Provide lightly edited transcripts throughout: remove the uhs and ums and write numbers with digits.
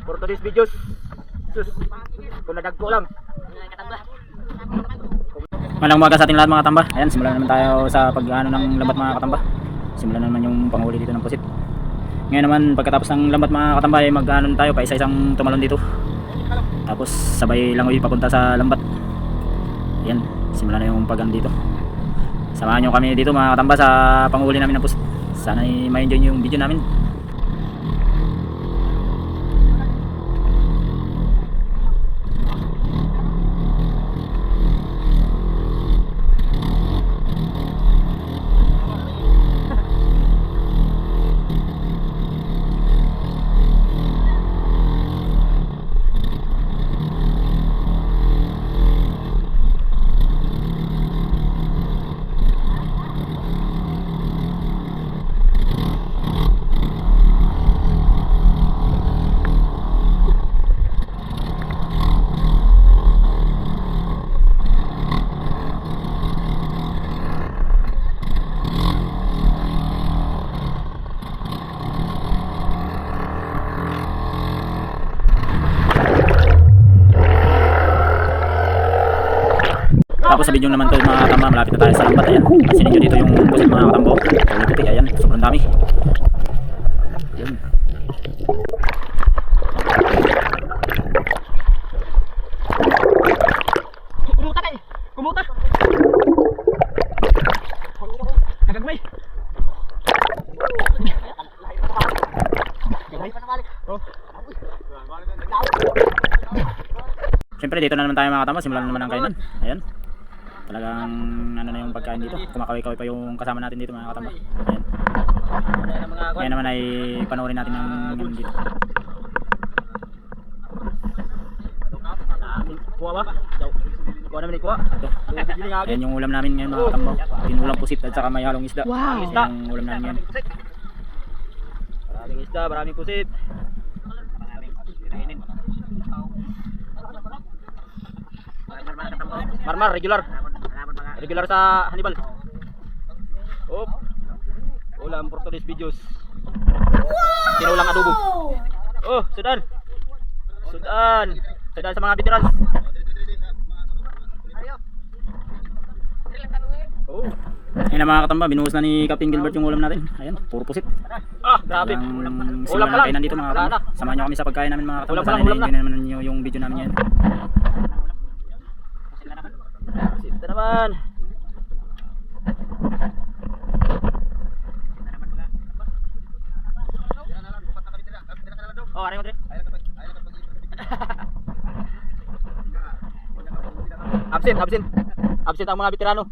For today's videos. Sus. Kung nadagpo lang. Malang umaga sa ating lahat mga katamba. Ayan, simulan naman tayo sa pag-ano ng lambat mga katamba. Simulan naman yung panghuli dito ng pusit. Ngayon naman pagkatapos ng lambat mga katamba ay mag-ano tayo pa isa-isang tumalon dito. Tapos sabay langoy papunta sa lambat. Ayan, simulan na yung pag-ano dito. Samahan nyo kami dito mga katamba sa panghuli namin ng pusit. Sana ma-enjoy yung video namin. Tapos sa video naman to mga katamba, malapit na tayo sa lambat. Ayan, pansinin nyo dito yung pusit mga katambo. Kulay puti, ayan, sobrang dami. Ayan. Kumuta kay. Kumuta. Nagagmay. Siyempre dito na naman tayo mga katamba, simulan na naman ang kainan. Ayan. Talagang ano na yung pagkain dito. Kumakaway-kaway pa yung kasama natin dito mga katamba. Ayan. Ngayon naman ay panoorin natin ang ano dito. Kuha ba? Kuha namin kuha. Ayan yung ulam namin ngayon mga katamba. Tinulang pusit at saka may halong isda. Wow. Ayan yung ulam namin ngayon. Maraming isda, maraming pusit. Marmar, regular. Regular sa Hannibal. Oh. Ulam for today's videos. Tinulang adobo. Oh, sudan. Sudan. Sudan sa mga veterans. Oh. Ayan na mga katamba, binuhos na ni Captain Gilbert yung ulam natin. Ayan, puro pusit. Ah, grabe. Ulam Ulam pa lang. kainan dito mga katamba. Samahan nyo kami sa pagkain namin mga katamba. Ulam pa lang, Sana ulam na. i-enjoy naman nyo yung video namin yan. Ito naman. Oh, ano yun? Absent, absent. Absent ang mga veterano.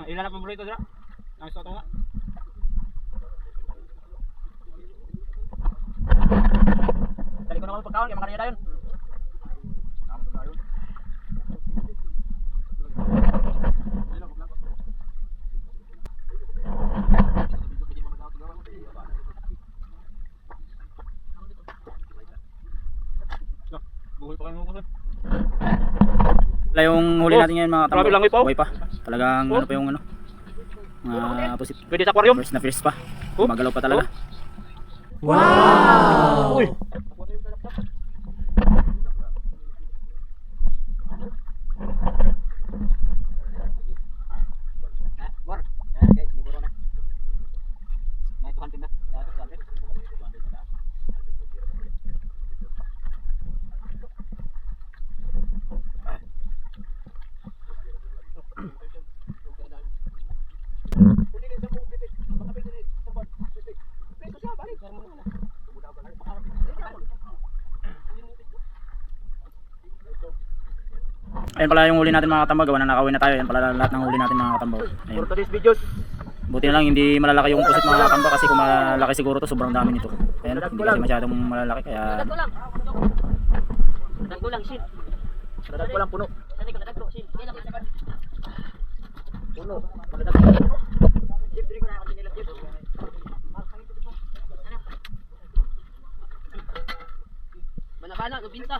Ilan na paborito sila? Ang gusto ko nga. Dali ko na kami pagkaon, kaya makarya tayo. Buhay pa kayo mo. Wala yung huli natin ngayon mga katamba. Grabe, langoy pa, oh. Buhay pa. Talagang ano pa yung ano. Mga pusit. Pwede sa aquarium? First na first pa. Oh. Magalaw pa talaga. Wow! Uy! Ayan pala yung huli natin mga katamba. Gawa na nakawin na tayo. Ayan pala lahat ng huli natin mga katamba. Ayan. For today's videos. Buti na lang hindi malalaki yung pusit mga katamba. Kasi kung malalaki siguro to sobrang dami nito. Ayan, hindi kasi masyadong malalaki. Kaya Nagkulang, shit. Nagkulang puno. Puno. Manabana, lubinta.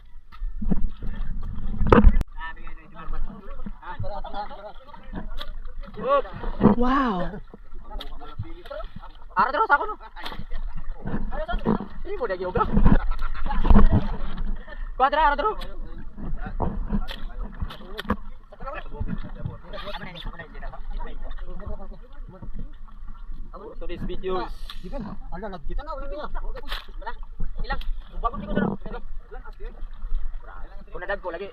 Wow. Ara terus ako no. Ini boleh yoga. Kuadra ara terus. To this video is kita na ulit niya. Ilang. Bago ko na. Kung nadag ko lagi.